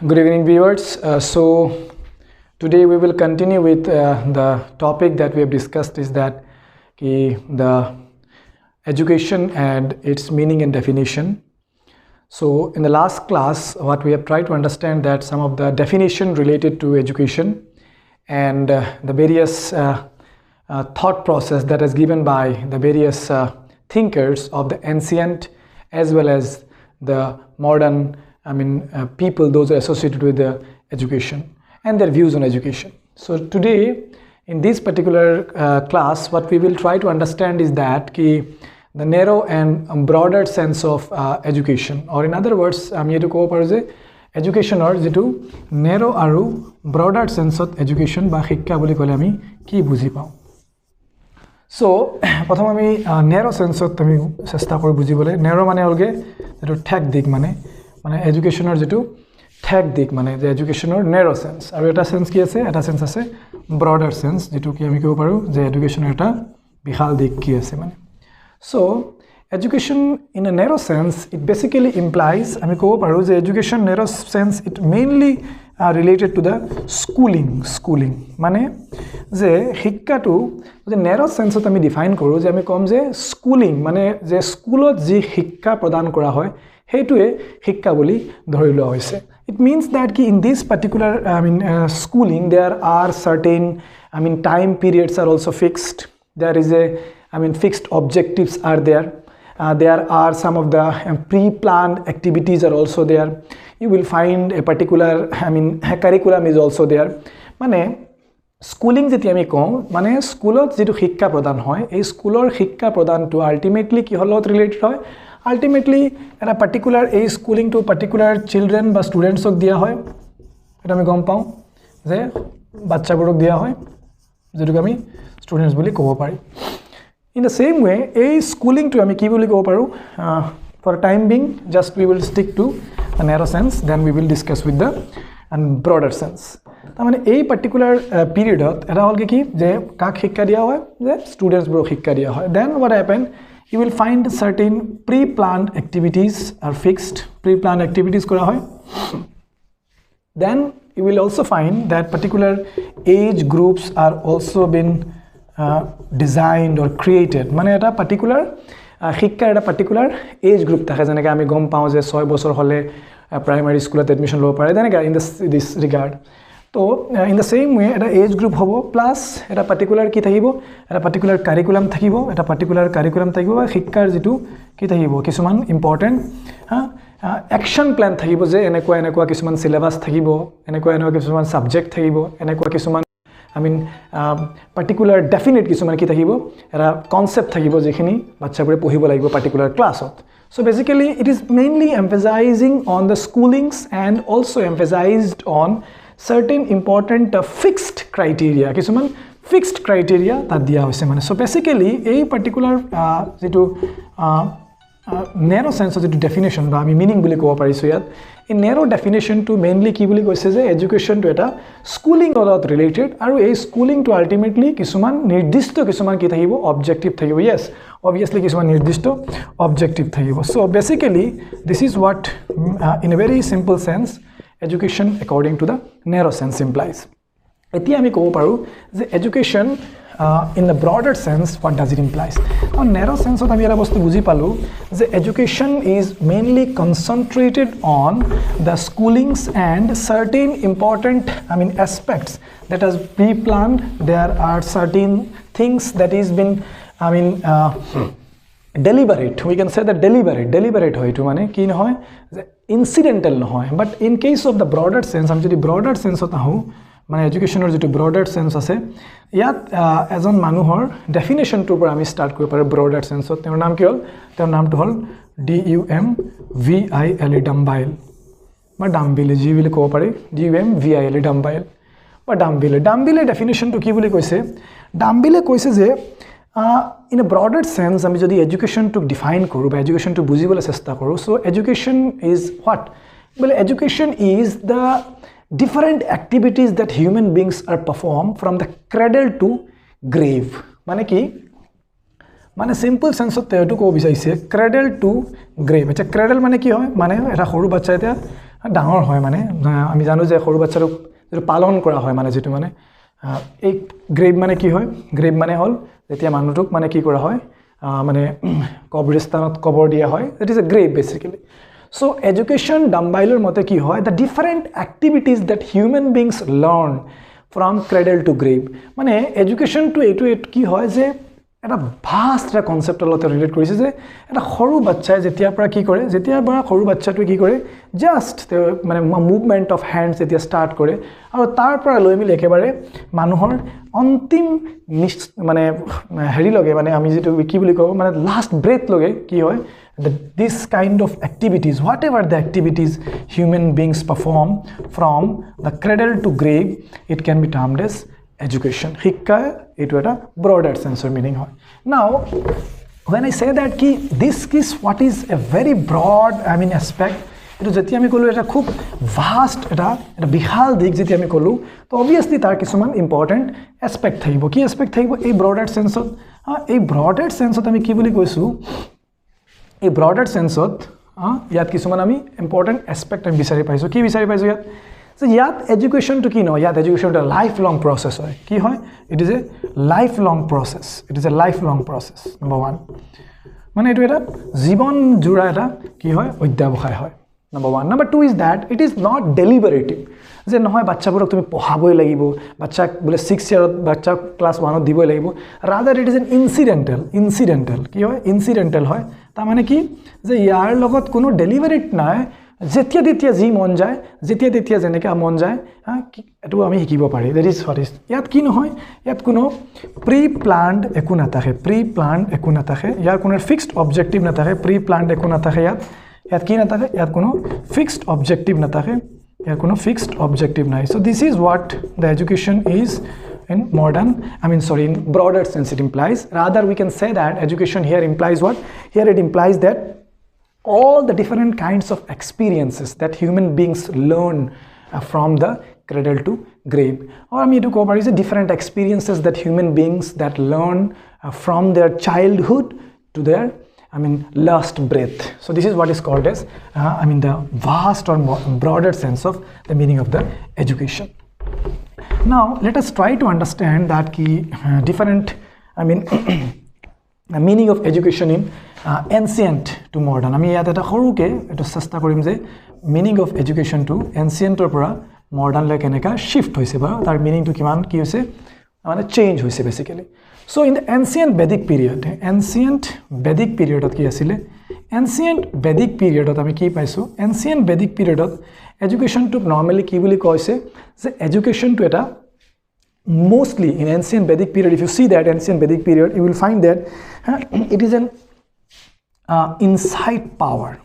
Good evening, viewers. So today we will continue with the topic that we have discussed is that the education and its meaning and definition. So in the last class, what we have tried to understand that some of the definition related to education and the various thought process that is given by the various thinkers of the ancient as well as the modern people, those are associated with the education and their views on education. So today, in this particular class, what we will try to understand is that the narrow and broader sense of education, or in other words, education or jitu narrow aru broader sense of education ba shikka boli kole ami ki buji pao. So prothom ami narrow sense of ami chesta kori bujibole. Narrow mane olge jitu thek dik mane education or jitu thek dik mane the education or narrow sense aru eta sense ki ase, eta sense ase broader sense jitu ki ami kobo paru je education eta bihal dik ki ase mane. So education in a narrow sense, it basically implies ami kobo paru je education narrow sense, it mainly related to the schooling mane je shikka tu je narrow sense ot ami define koru je ami kom je schooling mane je schoolot ji shikka pradan kora hoy hetuye shikka boli dhori loa hoise. It means that in this particular schooling there are certain time periods are also fixed. There is a fixed objectives are there. There are some of the pre-planned activities are also there. You will find a particular curriculum is also there. Mane schooling jeti ami kom mane schoolot jitu shikka pradan hoy ei schoolor shikka pradan to ultimately ki holot related hoy. Ultimately at a particular a schooling to particular children ba students ok dia hoy eta ami gom pau je bachcha borok dia hoy jetu ami students boli kobo pari. In the same way, a schooling to ami ki boli kobo paru for time being, just we will stick to a narrow sense, then we will discuss with the broader sense. Tamane a particular period eta hol ki je kak shikka dia hoy je students bro shikka dia hoy. Then what happened, you will find certain pre-planned activities are fixed, pre-planned activities kora hoy. Then you will also find that particular age groups are also been designed or created. Mane eta particular shikka eta particular age group thake jane ami gom pao je 6 bochor hole primary school at admission lo pare then in this regard. So in the same way eta age group hobo plus eta particular ki thakibo eta particular curriculum thakibo ba shikkar jitu ki thakibo kisuman important action plan thakibo je enekwa kisuman syllabus thakibo enekwa kisuman subject thakibo enekwa kisuman particular definite kisuman ki thakibo era concept thakibo jekhini bachcha pore pohibo lagibo particular class ot. So basically it is mainly emphasizing on the schoolings and also emphasized on certain important fixed criteria kisuman fixed criteria ta dia hoise mane. So basically a particular narrow sense of the definition ba ami meaning boli kobo parisu yat in narrow definition to mainly ki boli koise je education to eta schooling olot related aru ei schooling to ultimately kisuman nirdishto kisuman ki thakibo objective thakibo. Yes, obviously kisuman nirdishto objective thakibo. So basically this is what in a very simple sense education according to the narrow sense implies. Etia ami kobo paru je education in the broader sense, what does it imply? On narrow sense of ami era bostu buji palu je education is mainly concentrated on the schoolings and certain important aspects that has pre-planned. There are certain things that is been deliberate, we can say that deliberate hoy to mane ki hoy incidental no hoy. But in case of the broader sense, am jodi broader sense ota hu মানে এডুকেশনৰ যেটো ব্ৰডাৰ sense আছে ইয়াত এজন মানুহৰ definition two পৰা আমি start কৰিব পাৰো ব্ৰডাৰ সেন্সত। তেওঁৰ নাম কি হ'ল, তেওঁৰ নামটো হ'ল DUMVILE ডাম্বাইল বা ডাম্বিলে যি বুলি ক'ব পাৰি DUMVILE ডাম্বাইল বা ডাম্বিলে ডেফিনেশনটো কি বুলি কৈছে, ডাম্বিলে কৈছে যে in a broader sense আমি যদি এডুকেশনটো ডিফাইন কৰো বা এডুকেশনটো বুজিবলৈ চেষ্টা কৰো, so education is what, well education is the different activities that human beings are perform from the cradle to grave. Mane ki মানে সিম্পল সেন্সত তেটো কো বিচাইছে ক্ৰেডল টু গ্ৰেভ। আচ্ছা cradle মানে কি হয়, মানে এটা সৰু বাচ্চা এটা ডাঙৰ হয় মানে আমি জানো যে সৰু বাচ্চাটোক যেটো পালন কৰা হয় মানে যেটো মানে এই গ্ৰেভ মানে কি হয় গ্ৰেভ মানে হল যেতিয়া মানুহটোক মানে কি কৰা হয় মানে কবৰস্থানত কবৰ দিয়া হয় that is a grave basically so education Dumbailor মতে কি হয় the different activities that human beings learn from cradle to grave মানে education to এটো কি হয় যে এটা ভাস্ট এটা কনসেপ্টৰ লগত ৰিলেট কৰিছে যে এটা সৰু বাচ্চাই যেতিয়া পৰা কি কৰে যেতিয়া পৰা সৰু বাচ্চাটো কি কৰে জাস্ট মানে মুভমেন্ট অফ হ্যান্ডস যেতিয়া স্টাৰ্ট কৰে আৰু তাৰ পৰা লৈ মিলে একেবাৰে মানুহৰ অন্তিম মানে হেৰি লগে মানে আমি যেটো কি বুলি কওঁ মানে লাস্ট ব্ৰেথ লগে কি হয় this kind of activities whatever the activities human beings perform from the cradle to grave it can be termed as education শিক্ষা এটো এটা broader sense of meaning হয় now when I say that ki this is what is a very broad aspect এটো যেতি আমি কলো এটা খুব vast এটা বিশাল দিক যেতি আমি কলো তো obviously তাৰ কিছুমান important aspect থাকিব কি aspect থাকিব এই broader sense of এই broader sense of আমি কি বুলি কৈছো এই broader sense of ইয়াত কিছুমান আমি important aspect আমি বিচাৰি পাইছো কি বিচাৰি পাইছো ইয়াত so yat education to ki no yat education to a lifelong process hoy ki hoy it is a lifelong process number 1 mane etu eta jibon jura eta ki hoy odyabokhay hoy number 1 number 2 is that it is not deliberative je nohoy bachcha burok tumi pohaboi lagibo bachcha bole 6 year bachcha class 1 diboi lagibo rather it is an incidental ki hoy incidental hoy ta mane ki je yar logot kono deliberate nai যেতিয়া তেতিয়া G মন যায় যেতিয়া তেতিয়া জেনেকা মন যায় এটো আমি শিকিব পাৰি দ্যাট ইজ হোৱাট ইজ ইয়াত কি নহয় ইয়াত কোনো প্ৰি প্ল্যান্ড একো নাথাকে ইয়াৰ কোনো ফিক্সড অবজেক্টিভ নাথাকে প্ৰি প্ল্যান্ড একো নাথাকে ইয়াত কি নাথাকে ইয়াত কোনো ফিক্সড অবজেক্টিভ নাথাকে ইয়াৰ কোনো ফিক্সড অবজেক্টিভ নাই so this is what the education is in modern in broader sense it implies rather we can say that education here implies what here it implies that all the different kinds of experiences that human beings learn from the cradle to grave or I mean to cover is different experiences that human beings that learn from their childhood to their last breath so this is what is called as the vast or broader sense of the meaning of the education now let us try to understand that different meaning of education in ancient to modern আমি ইয়াত এটা সৰুকে এটা চেষ্টা কৰিম যে meaning of education two এনসিয়েন্টৰ পৰা modern লে কেনেকা শিফট হৈছে বা তাৰ মিনিংটো কিমান কি হৈছে মানে চেঞ্জ হৈছে basically so in the ancient Vedic পিৰিয়ডত কি আছিল এনসিয়েন্ট বেদিক পিৰিয়ডত আমি কি পাইছো এনসিয়েন্ট বেদিক পিৰিয়ডত এডুকেশন টু নরমালি কি বুলি কৈছে যে এডুকেশন টু এটা mostly in ancient Vedic period if you see that ancient Vedic period you will find that it is an insight power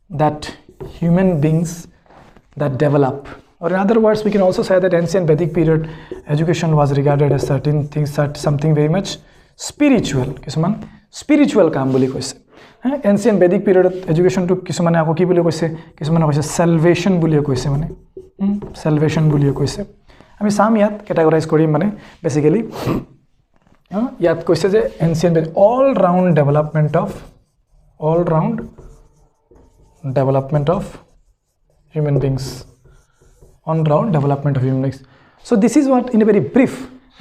that human beings that develop or in other words we can also say that ancient Vedic period education was regarded as certain things something very much spiritual kisuman spiritual kaam boli koise ancient Vedic period education to kisumane ako ki boli koise kisumane koise salvation boli koise mane salvation boli koise ami sam yat categorize kori mane basically yat koise je ancient all round development of human beings on round development of human beings so this is what in a very brief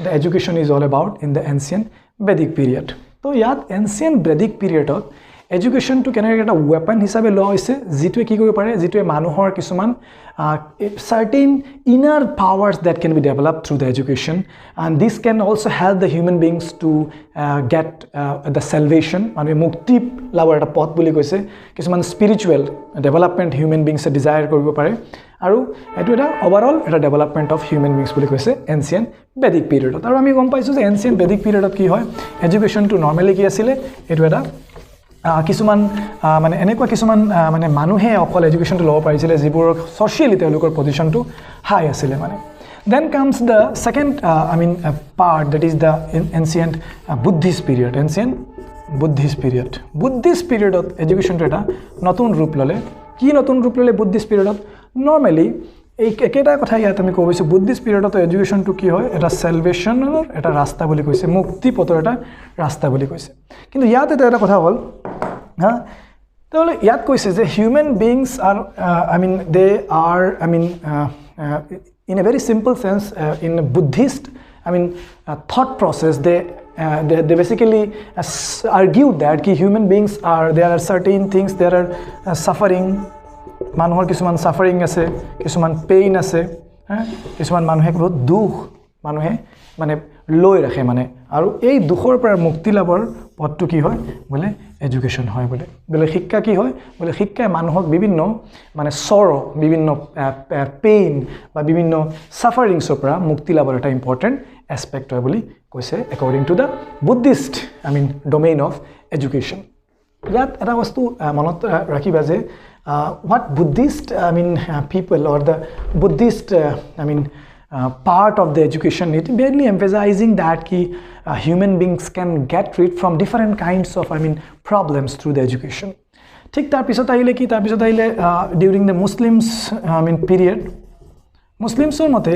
the education is all about in the ancient Vedic period so yat ancient Vedic period of education to কেনে এটা weapon হিসাবে ল হৈছে জিটোৱে কি কৰিব পাৰে জিটোৱে মানুহৰ কিছুমান certain inner powers that can be developed through the education and this can also help the human beings to get the salvation মানে মুক্তি লাভৰ এটা পথ বুলি কৈছে কিছুমান spiritual development human beings desire কৰিব পাৰে আৰু এটো এটা overall এটা development of human beings বুলি কৈছে ancient Vedic period আৰু আমি গম পাইছো যে ancient Vedic period কি হয় education to normally কি আছিল এটো এটা কিছুমান মানে এনেকুৱা কিছুমান মানে মানুহে অকল এডুকেশনটো লব পাৰিছিল যিবোৰ সোশিয়ালি তেওঁলোকৰ পজিশনটো হাই আছিল মানে then comes the second part that is the ancient Buddhist period Buddhist period of education to এটা নতুন ৰূপ ললে কি নতুন ৰূপ ললে Buddhist period of normally এই একেটা কথা ইয়াত আমি কৈছো বুদ্ধিষ্ট পিৰিয়ডত এডুকেশন টু কি হয় এটা সালভেশনৰ এটা ৰাস্তা বুলি কৈছে মুক্তি পথৰ এটা ৰাস্তা বুলি কৈছে কিন্তু ইয়াত এটা কথা হ'ল তাহলে ইয়াত কৈছে যে human beings are they are in a very simple sense in a Buddhist thought process they basically argued that ki human beings are there are certain things there are suffering manuhor kisuman suffering ase kisuman pain ase kisuman manuhe bahut dukh manuhe মানে লৈ ৰাখে মানে আৰু এই দুখৰ পৰা মুক্তি লাভৰ পথটো কি হয় বলে এডুকেশ্যন হয় বলে শিক্ষা কি হয় বলে শিক্ষাই মানুহক বিভিন্ন মানে সৰো বিভিন্ন পেইন বা বিভিন্ন সাফাৰিংছৰ পৰা মুক্তি লাভৰ এটা ইম্পৰ্টেন্ট এসপেক্ট হয় বুলি কৈছে according to the Buddhist domain of education ইয়াত এটা বস্তু মনত ৰাখিবা যে what Buddhist people or the Buddhist part of the education it barely emphasizing that ki human beings can get rid from different kinds of problems through the education thik tar pisot aile during the Muslims period Muslims or mote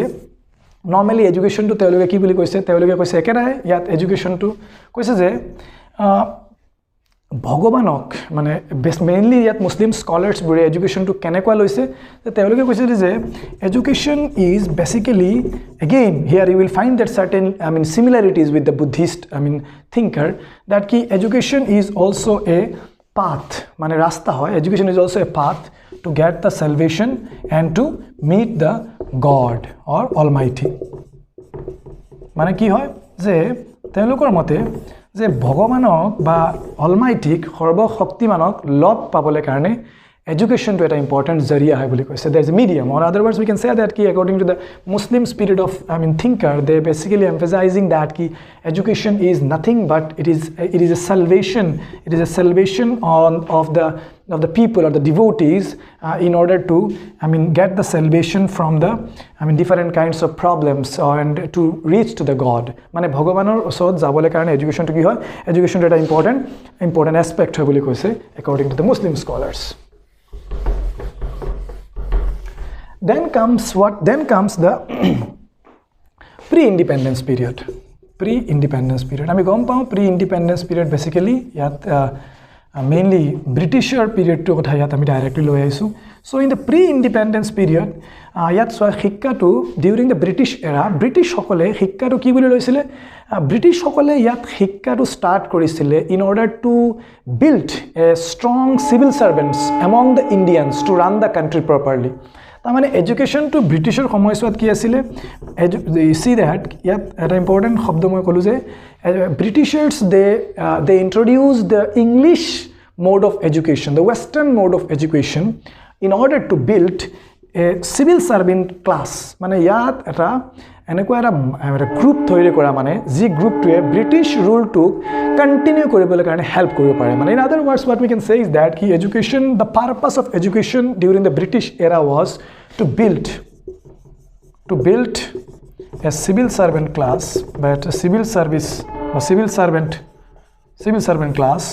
normally education to teologe ki boli koise ekera yat education to koise je ভগৱানক মানে mainly ইয়াত মুসলিম স্কলাৰ্স বৰে education two কেনেকুৱা লৈছে তেওঁলোকে কৈছে যে education is basically again here you will find that certain similarities with the Buddhist thinker that ki education is also a path মানে রাস্তা হয় education is also a path to get the salvation and to meet the God or Almighty মানে কি হয় যে তেওঁলোকৰ মতে যে ভগৱানক বা অলমাইটিক সৰ্বশক্তিমানক লব পাবলৈ কাৰণে education to an important zaria hai boli koise there is a medium or other words we can say that ki according to the Muslim spirit of thinker they basically emphasizing that ki education is nothing but it is a salvation of the people or the devotees in order to get the salvation from the different kinds of problems and to reach to the God mane bhagwanor osot jabole karone education to ki hoy education to an important aspect hoy boli koise according to the Muslim scholars Then comes the pre-independence period. Ami gom pao pre-independence period basically yat mainly Britisher period to kotha yat ami directly loi aisu. So in the pre-independence period yat so shikka to during the British era British hokole shikka to ki boli loisile British hokole yat shikka to start korisile in order to build a strong civil servants among the Indians to run the country properly. তামানে education two ব্ৰিটিশৰ সময়ছোৱাত কি আছিল you see that yet an important শব্দ মই কলো যে Britishers they introduced the English mode of education the western mode of education in order to build a civil servant class মানে ইয়াত এটা এনেকুৱা এটা গ্ৰুপ তৈৰি কৰা মানে যি গ্ৰুপটোৱে ব্ৰিটিশ ৰুলটো কন্টিনিউ কৰিবলৈ কাৰণে হেল্প কৰিব পাৰে মানে in other words what we can say is that ki education the purpose of education during the British era was to build a civil servant class but a civil servant class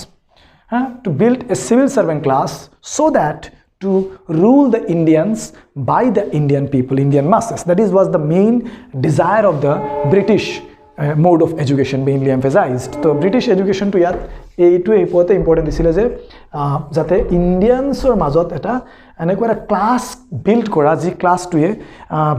to build a civil servant class so that to rule the Indians by the Indian people, Indian masses. That was the main desire of the British mode of education mainly emphasized. So British education to yat এইটো এইপতে important দিছিলে যে যাতে ইণ্ডিয়ানছৰ মাজত এটা এনেকুৱা এটা class build কৰা যি ক্লাছটোৱে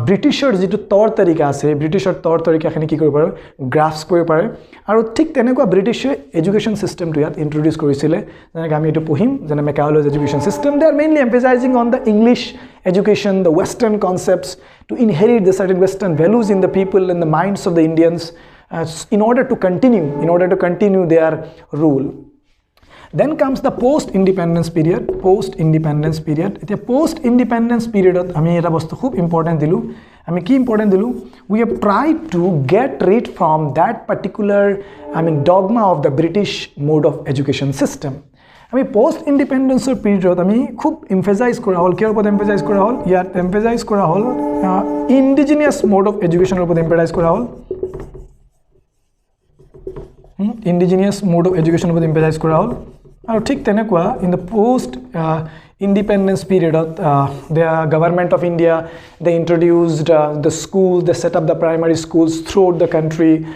ব্ৰিটিছৰ যিটো তৌৰ তৰিকা আছে ব্ৰিটিছৰ তৌৰ তৰিকাখিনি কি কৰিব পাৰে গ্ৰাফছ কৰিব পাৰে আৰু ঠিক তেনেকুৱা ব্ৰিটিছে এডুকেশ্যন সিস্টেমটো ইয়াত ইন্ট্ৰোডিউস কৰিছিলে যেনে আমি এটো পঢ়িম যেনে Macaulay's education system they are mainly emphasising on the English education the western concepts to inherit the certain western values in the people and the minds of the Indians in order to continue their rule. Then comes the post-independence period. Eta post-independence period ami eta bostu khub important dilu. Ami ki important dilu? We have tried to get rid from that particular dogma of the British mode of education system. আমি post ইন্ডিপেন্ডেন্সৰ পিৰিয়ডত আমি খুব emphasise কৰা হল কিহৰ ওপৰত emphasise কৰা হল ইয়াত emphasise কৰা হল ইন্ডিজিনিয়াস মোড অফ এডুকেশ্যনৰ ওপৰত এমফাসাইজ কৰা হল ইন্ডিজিনিয়াস মোড অফ এডুকেশ্যনৰ ওপৰত এমফাসাইজ কৰা হল আৰু ঠিক তেনেকুৱা in the post independence period, the government of India, they introduced the schools, they set up the primary schools throughout the country.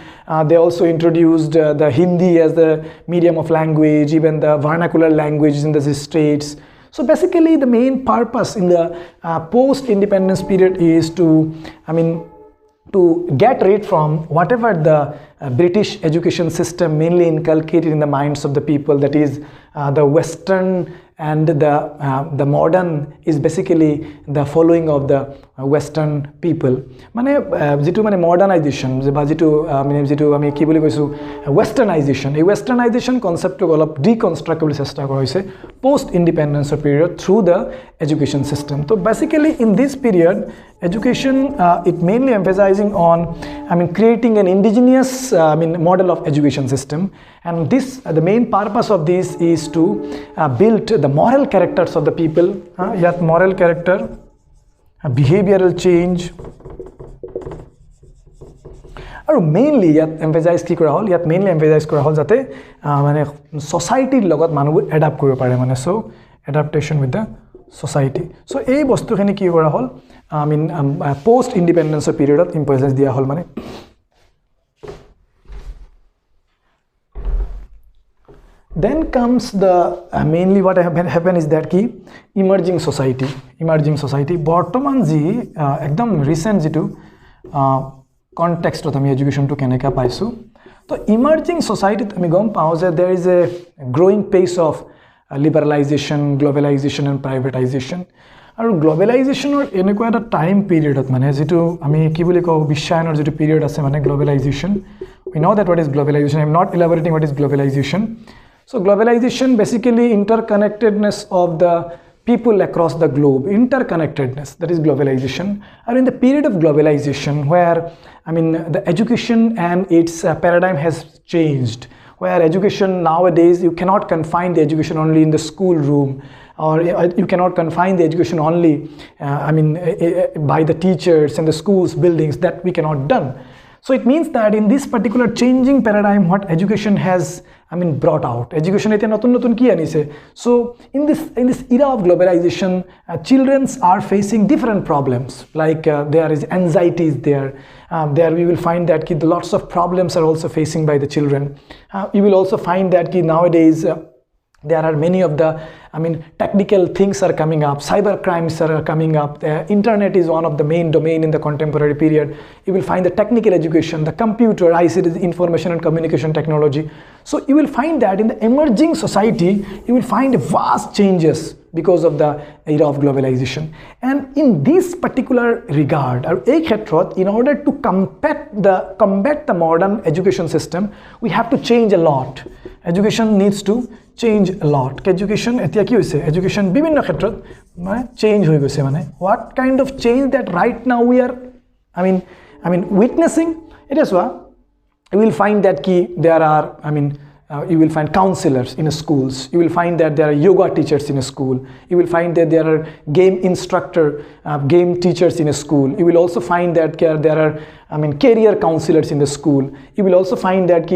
They also introduced the Hindi as the medium of language, even the vernacular languages in the states. So basically the main purpose in the post-independence period is to get rid from whatever the British education system mainly inculcated in the minds of the people, that is the Western and the modern is basically the following of the Western people. Mane jitu mane modernization ba jitu ami ki boli koisu westernization, a westernization concept to olop deconstruct kobole chesta kora hoise post independence period through the education system. So basically in this period education it mainly emphasizing on creating an indigenous model of education system, and this the main purpose of this is to build the moral characters of the people, yet moral character, behavioral change, or mainly yet emphasize ki kora hol, yet mainly emphasize kora hol jate mane society logot manu adapt koribo pare, mane so adaptation with the society. So ei bostu khini ki kora hol post independence period of importance dia hol mane. Then comes the mainly what happen is that ki emerging society bortoman ji ekdom recent jitu context of education to keneka paisu. So emerging society ami gom pao je there is a growing pace of liberalization, globalization and privatization. And globalization or eneko eta time period at mane jitu ami ki boli ko bishayanor jitu period ase mane globalization. We know that what is globalization. I am not elaborating what is globalization. So globalization basically interconnectedness of the people across the globe, interconnectedness, that is globalization. And in the period of globalization where the education and its paradigm has changed, where education nowadays you cannot confine the education only in the school room, or you cannot confine the education only by the teachers and the schools buildings, that we cannot done. So it means that in this particular changing paradigm what education has brought out, education ete notun notun ki anise. So in this era of globalization, children are facing different problems, like there is anxieties there. There we will find that lots of problems are also facing by the children. You will also find that nowadays there are many of the technical things are coming up, cyber crimes are coming up. The internet is one of the main domain in the contemporary period. You will find the technical education, the computer, ICT, information and communication technology. So you will find that in the emerging society, you will find vast changes because of the era of globalization. And in this particular regard, in order to combat the modern education system, we have to change a lot. Education needs to change a lot. Education education bibhinno khetrot change hoy goise mane what kind of change that right now we are witnessing. It is what you will find that there are you will find counselors in schools. You will find that there are yoga teachers in a school. You will find that there are game instructor, game teachers in a school. You will also find that there are career counselors in the school. You will also find that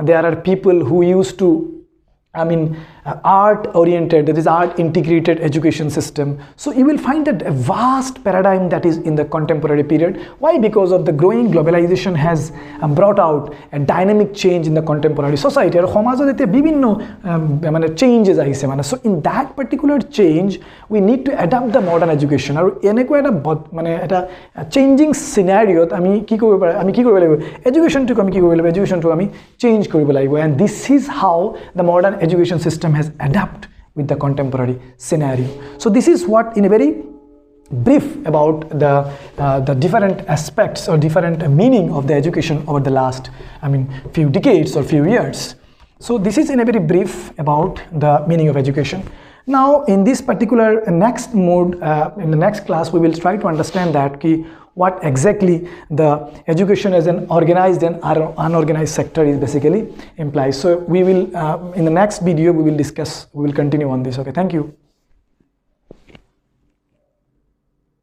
there are people who used to art oriented, that is art integrated education system. So you will find that a vast paradigm that is in the contemporary period. Why? Because of the growing globalization has brought out a dynamic change in the contemporary society. Changes ahise. So in that particular change we need to adapt the modern education. Changing scenario education to change, and this is how the modern education system has adapted with the contemporary scenario. So this is what in a very brief about the different aspects or different meaning of the education over the last few decades or few years. So this is in a very brief about the meaning of education. Now in this particular next mode, in the next class we will try to understand that what exactly the education as an organized and unorganized sector is basically implies. So we will in the next video we will continue on this. Okay, thank you.